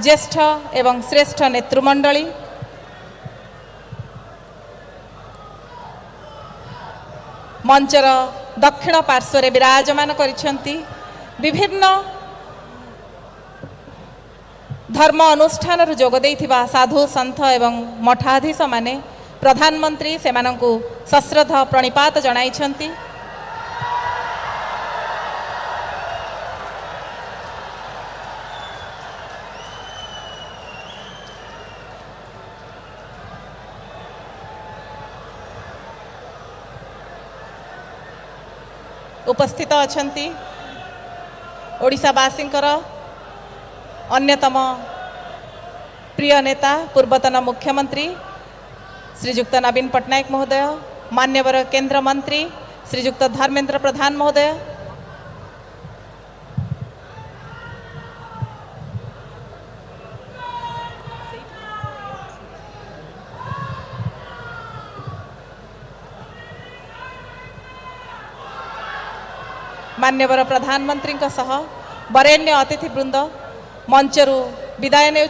ज्येष्ठ एवं श्रेष्ठ नेतृमंडली, मंचर दक्षिण पार्श्व विराजमान करिसेंती विभिन्न धर्म अनुष्ठान जोग देइथिबा साधु संत एवं मठाधीश माने प्रधानमंत्री सेमानंकु सश्रद्ध प्रणिपात जणाइछंती। उपस्थित अछंती ओडिशावासींकर अन्यतम प्रिय नेता पूर्वतन मुख्यमंत्री श्रीजुक्त नवीन पट्टनायक महोदय, मान्यवर केंद्र मंत्री श्रीजुक्त धर्मेंद्र प्रधान महोदय, मान्यवर प्रधानमंत्री सह वरेण्य अतिथिवृंद मंचरू विदाय ने